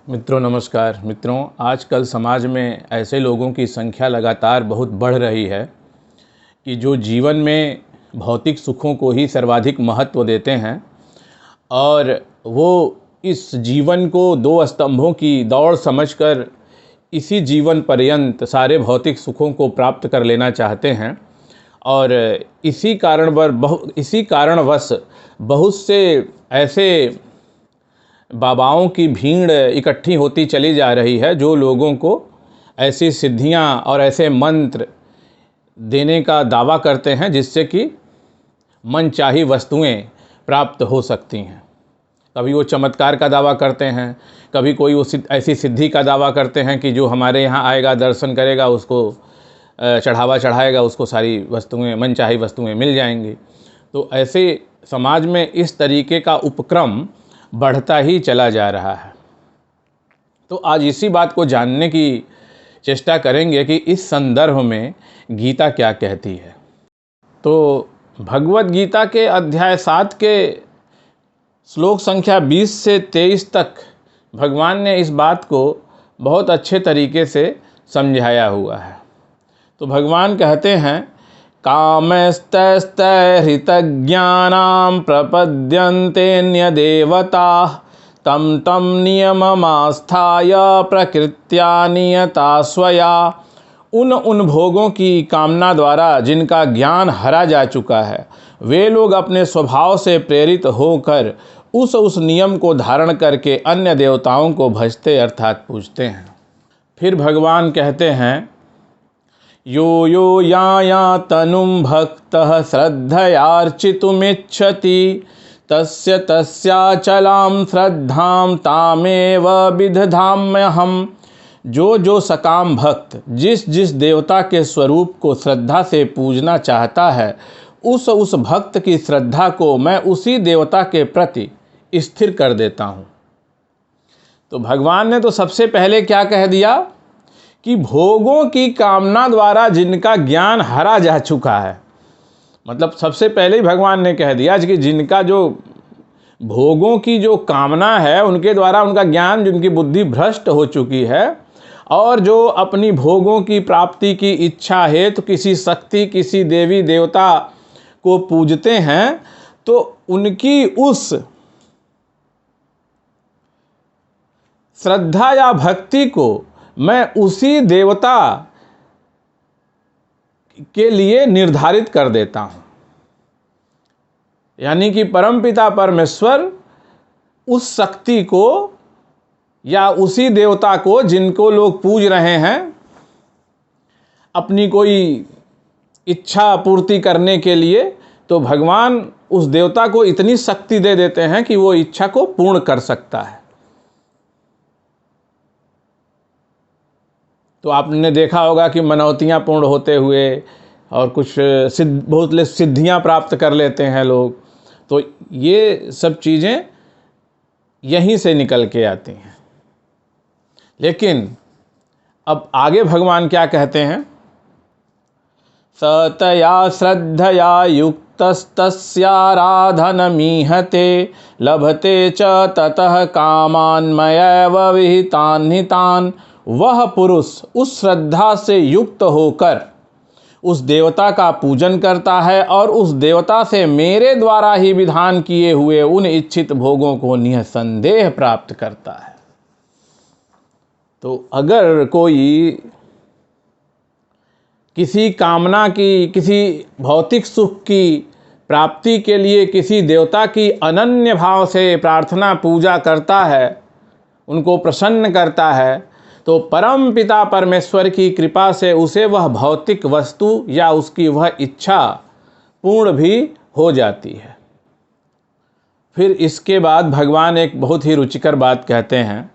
मित्रों नमस्कार। मित्रों, आजकल समाज में ऐसे लोगों की संख्या लगातार बहुत बढ़ रही है कि जो जीवन में भौतिक सुखों को ही सर्वाधिक महत्व देते हैं और वो इस जीवन को दो स्तंभों की दौड़ समझकर इसी जीवन पर्यंत सारे भौतिक सुखों को प्राप्त कर लेना चाहते हैं। और इसी कारणवश बहुत से ऐसे बाबाओं की भीड़ इकट्ठी होती चली जा रही है जो लोगों को ऐसी सिद्धियां और ऐसे मंत्र देने का दावा करते हैं जिससे कि मनचाही वस्तुएं प्राप्त हो सकती हैं। कभी वो चमत्कार का दावा करते हैं, कभी कोई वो ऐसी सिद्धि का दावा करते हैं कि जो हमारे यहाँ आएगा, दर्शन करेगा, उसको चढ़ावा चढ़ाएगा, उसको सारी वस्तुएं, मनचाही वस्तुएं मिल जाएंगी। तो ऐसे समाज में इस तरीके का उपक्रम बढ़ता ही चला जा रहा है। तो आज इसी बात को जानने की चेष्टा करेंगे कि इस संदर्भ में गीता क्या कहती है। तो भगवत गीता के अध्याय 7 के श्लोक संख्या 20 से 23 तक भगवान ने इस बात को बहुत अच्छे तरीके से समझाया हुआ है। तो भगवान कहते हैं, कामस्तैस्तैहृतज्ञानां प्रपद्यन्तेऽन्यदेवताः तं तं नियममास्थाय प्रकृत्या नियता स्वया। उन भोगों की कामना द्वारा जिनका ज्ञान हरा जा चुका है, वे लोग अपने स्वभाव से प्रेरित होकर उस नियम को धारण करके अन्य देवताओं को भजते अर्थात पूजते हैं। फिर भगवान कहते हैं, यो यो या तनुं भक्तः श्रद्धयार्चितुमिच्छति तस्य तस्याचलां श्रद्धां तामेव विदधाम्यहम्। जो सकाम भक्त जिस देवता के स्वरूप को श्रद्धा से पूजना चाहता है, उस भक्त की श्रद्धा को मैं उसी देवता के प्रति स्थिर कर देता हूँ। तो भगवान ने तो सबसे पहले क्या कह दिया कि भोगों की कामना द्वारा जिनका ज्ञान हरा जा चुका है, मतलब सबसे पहले ही भगवान ने कह दिया कि जिनका जो भोगों की जो कामना है, उनके द्वारा उनका ज्ञान, जिनकी बुद्धि भ्रष्ट हो चुकी है और जो अपनी भोगों की प्राप्ति की इच्छा है तो किसी शक्ति, किसी देवी देवता को पूजते हैं, तो उनकी उस श्रद्धा या भक्ति को मैं उसी देवता के लिए निर्धारित कर देता हूँ। यानी कि परमपिता परमेश्वर उस शक्ति को या उसी देवता को जिनको लोग पूज रहे हैं, अपनी कोई इच्छा पूर्ति करने के लिए, तो भगवान उस देवता को इतनी शक्ति दे देते हैं कि वो इच्छा को पूर्ण कर सकता है। तो आपने देखा होगा कि मनौतियाँ पूर्ण होते हुए और कुछ बहुत सिद्धियाँ प्राप्त कर लेते हैं लोग। तो ये सब चीज़ें यहीं से निकल के आती हैं। लेकिन अब आगे भगवान क्या कहते हैं, सतया श्रद्धया युक्तस्तस्याराधनमीहते लभते च ततः कामान्मयैव विहितान् हितान्। वह पुरुष उस श्रद्धा से युक्त होकर उस देवता का पूजन करता है और उस देवता से मेरे द्वारा ही विधान किए हुए उन इच्छित भोगों को निःसंदेह प्राप्त करता है। तो अगर कोई किसी कामना की, किसी भौतिक सुख की प्राप्ति के लिए किसी देवता की अनन्य भाव से प्रार्थना पूजा करता है, उनको प्रसन्न करता है, तो परम पिता परमेश्वर की कृपा से उसे वह भौतिक वस्तु या उसकी वह इच्छा पूर्ण भी हो जाती है। फिर इसके बाद भगवान एक बहुत ही रुचिकर बात कहते हैं,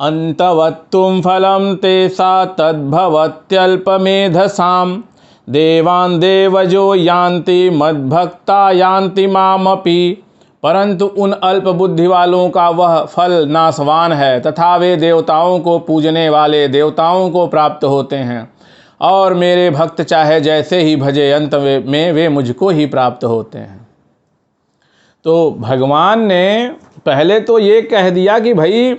अंतवत्तुम फलम तेसा तद्भवत्यल्पमेधसाम देवान् देवजो यान्ति मद्भक्ता यान्ति मामपि। परंतु उन अल्प बुद्धि वालों का वह फल नाशवान है तथा वे देवताओं को पूजने वाले देवताओं को प्राप्त होते हैं और मेरे भक्त चाहे जैसे ही भजे अंत में वे मुझको ही प्राप्त होते हैं। तो भगवान ने पहले तो ये कह दिया कि भाई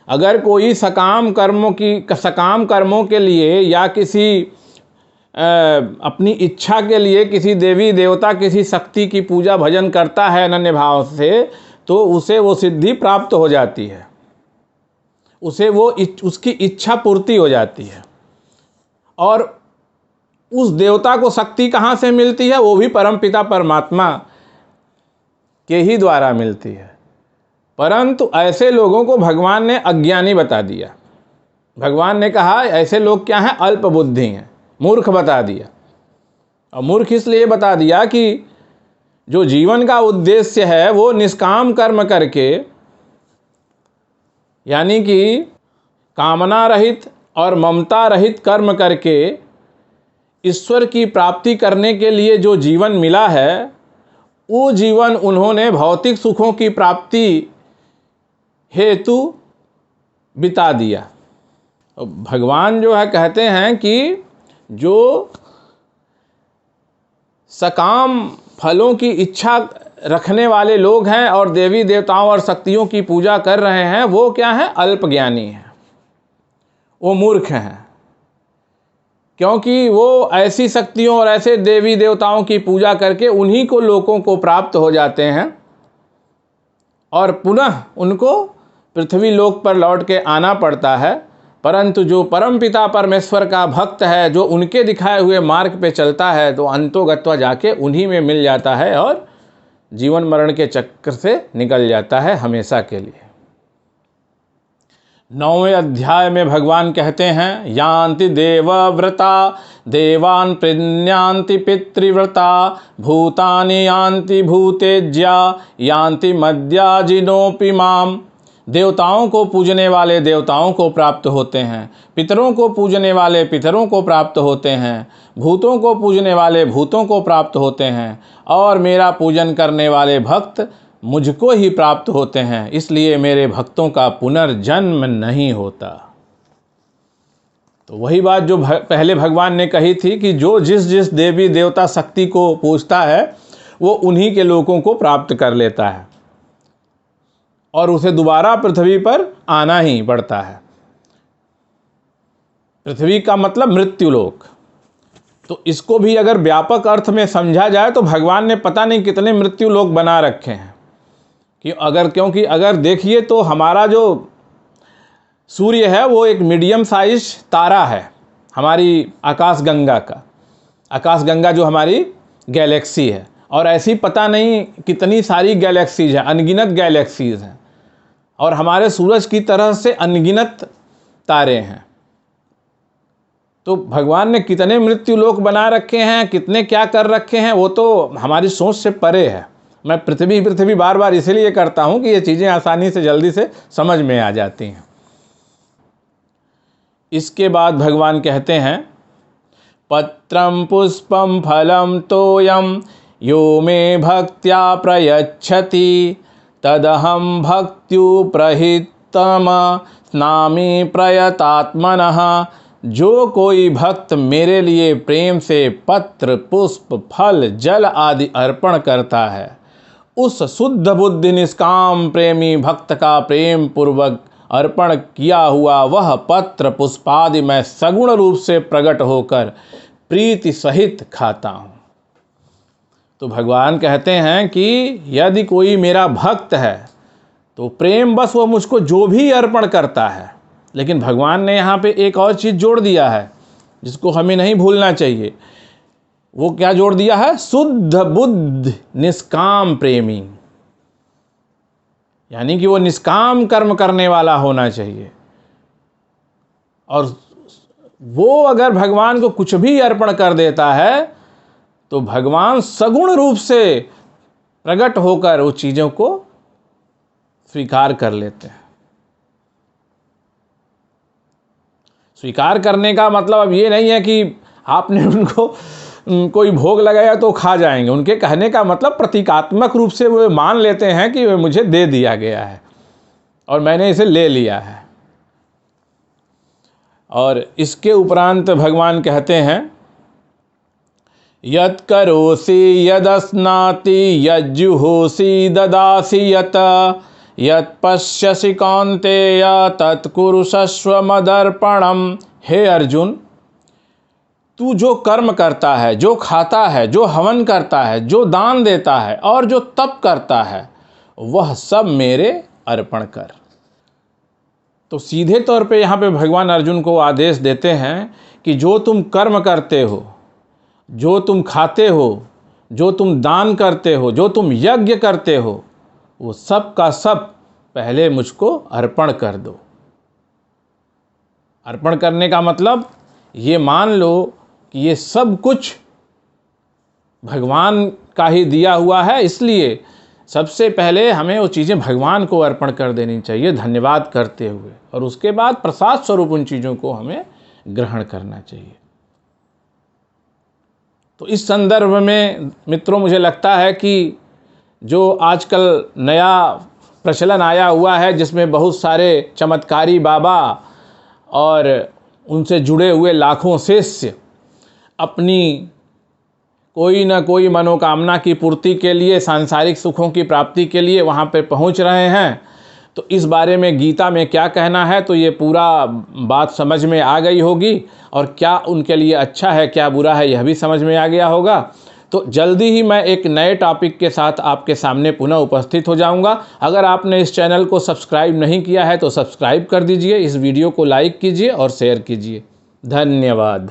अगर कोई सकाम कर्मों के लिए या किसी अपनी इच्छा के लिए किसी देवी देवता किसी शक्ति की पूजा भजन करता है अनन्य भाव से, तो उसे वो सिद्धि प्राप्त हो जाती है, उसे उसकी इच्छा पूर्ति हो जाती है। और उस देवता को शक्ति कहाँ से मिलती है? वो भी परमपिता परमात्मा के ही द्वारा मिलती है। परंतु ऐसे लोगों को भगवान ने अज्ञानी बता दिया। भगवान ने कहा ऐसे लोग क्या हैं? अल्प बुद्धि हैं, मूर्ख बता दिया। और मूर्ख इसलिए बता दिया कि जो जीवन का उद्देश्य है वो निष्काम कर्म करके, यानी कि कामना रहित और ममता रहित कर्म करके ईश्वर की प्राप्ति करने के लिए जो जीवन मिला है, वो जीवन उन्होंने भौतिक सुखों की प्राप्ति हेतु बिता दिया। भगवान जो है कहते हैं कि जो सकाम फलों की इच्छा रखने वाले लोग हैं और देवी देवताओं और शक्तियों की पूजा कर रहे हैं, वो क्या है? अल्प ज्ञानी हैं, वो मूर्ख हैं। क्योंकि वो ऐसी शक्तियों और ऐसे देवी देवताओं की पूजा करके उन्हीं को लोगों को प्राप्त हो जाते हैं और पुनः उनको पृथ्वी लोक पर लौट के आना पड़ता है। परंतु जो परमपिता परमेश्वर का भक्त है, जो उनके दिखाए हुए मार्ग पे चलता है, तो अंतोगत्वा जाके उन्हीं में मिल जाता है और जीवन मरण के चक्कर से निकल जाता है हमेशा के लिए। 9वें अध्याय में भगवान कहते हैं, यान्ति देवव्रता देवान् प्रीण्यांति पितृव्रता भूतानि यान्ति भूतेज्या यान्ति मद्याजिनोऽपि माम। देवताओं को पूजने वाले देवताओं को प्राप्त होते हैं, पितरों को पूजने वाले पितरों को प्राप्त होते हैं, भूतों को पूजने वाले भूतों को प्राप्त होते हैं, और मेरा पूजन करने वाले भक्त मुझको ही प्राप्त होते हैं। इसलिए मेरे भक्तों का पुनर्जन्म नहीं होता। तो वही बात जो पहले भगवान ने कही थी कि जो जिस जिस देवी देवता शक्ति को पूजता है वो उन्हीं के लोगों को प्राप्त कर लेता है और उसे दोबारा पृथ्वी पर आना ही पड़ता है। पृथ्वी का मतलब मृत्युलोक। तो इसको भी अगर व्यापक अर्थ में समझा जाए तो भगवान ने पता नहीं कितने मृत्युलोक बना रखे हैं। क्योंकि अगर देखिए तो हमारा जो सूर्य है वो एक मीडियम साइज तारा है हमारी आकाशगंगा का। आकाशगंगा जो हमारी गैलेक्सी है, और ऐसी पता नहीं कितनी सारी गैलेक्सीज हैं, अनगिनत गैलेक्सीज हैं, और हमारे सूरज की तरह से अनगिनत तारे हैं। तो भगवान ने कितने मृत्युलोक बना रखे हैं, कितने क्या कर रखे हैं, वो तो हमारी सोच से परे है। मैं पृथ्वी बार बार इसीलिए करता हूँ कि ये चीज़ें आसानी से जल्दी से समझ में आ जाती हैं। इसके बाद भगवान कहते हैं, पत्रम पुष्पम फलम तोयम यो मे भक्त्या प्रयच्छति तदहम भक्त्युप्रहितम स्नामि प्रयतात्मनः। जो कोई भक्त मेरे लिए प्रेम से पत्र पुष्प फल जल आदि अर्पण करता है, उस शुद्ध बुद्धि निष्काम प्रेमी भक्त का प्रेम पूर्वक अर्पण किया हुआ वह पत्र पुष्पादि मैं सगुण रूप से प्रकट होकर प्रीति सहित खाता हूँ। तो भगवान कहते हैं कि यदि कोई मेरा भक्त है तो प्रेम बस वो मुझको जो भी अर्पण करता है। लेकिन भगवान ने यहाँ पे एक और चीज़ जोड़ दिया है जिसको हमें नहीं भूलना चाहिए। वो क्या जोड़ दिया है? शुद्ध बुद्ध निष्काम प्रेमी, यानी कि वो निष्काम कर्म करने वाला होना चाहिए। और वो अगर भगवान को कुछ भी अर्पण कर देता है तो भगवान सगुण रूप से प्रकट होकर उस चीज़ों को स्वीकार कर लेते हैं। स्वीकार करने का मतलब अब ये नहीं है कि आपने उनको कोई भोग लगाया तो खा जाएंगे। उनके कहने का मतलब प्रतीकात्मक रूप से वो मान लेते हैं कि मुझे दे दिया गया है और मैंने इसे ले लिया है। और इसके उपरांत भगवान कहते हैं, यत् करोसि यदस्नाति यज्जुहोसि ददासि यत यत्पश्यसि कौन्तेय तत्कुरुषस्व मदर्पणम। हे अर्जुन, तू जो कर्म करता है, जो खाता है, जो हवन करता है, जो दान देता है और जो तप करता है, वह सब मेरे अर्पण कर। तो सीधे तौर पे यहाँ पे भगवान अर्जुन को आदेश देते हैं कि जो तुम कर्म करते हो, जो तुम खाते हो, जो तुम दान करते हो, जो तुम यज्ञ करते हो, वो सब का सब पहले मुझको अर्पण कर दो। अर्पण करने का मतलब ये मान लो कि ये सब कुछ भगवान का ही दिया हुआ है, इसलिए सबसे पहले हमें वो चीज़ें भगवान को अर्पण कर देनी चाहिए धन्यवाद करते हुए, और उसके बाद प्रसाद स्वरूप उन चीज़ों को हमें ग्रहण करना चाहिए। तो इस संदर्भ में मित्रों मुझे लगता है कि जो आजकल नया प्रचलन आया हुआ है, जिसमें बहुत सारे चमत्कारी बाबा और उनसे जुड़े हुए लाखों शिष्य अपनी कोई न कोई मनोकामना की पूर्ति के लिए, सांसारिक सुखों की प्राप्ति के लिए वहाँ पर पहुँच रहे हैं। तो इस बारे में गीता में क्या कहना है, तो ये पूरा बात समझ में आ गई होगी, और क्या उनके लिए अच्छा है क्या बुरा है यह भी समझ में आ गया होगा। तो जल्दी ही मैं एक नए टॉपिक के साथ आपके सामने पुनः उपस्थित हो जाऊंगा। अगर आपने इस चैनल को सब्सक्राइब नहीं किया है तो सब्सक्राइब कर दीजिए, इस वीडियो को लाइक कीजिए और शेयर कीजिए। धन्यवाद।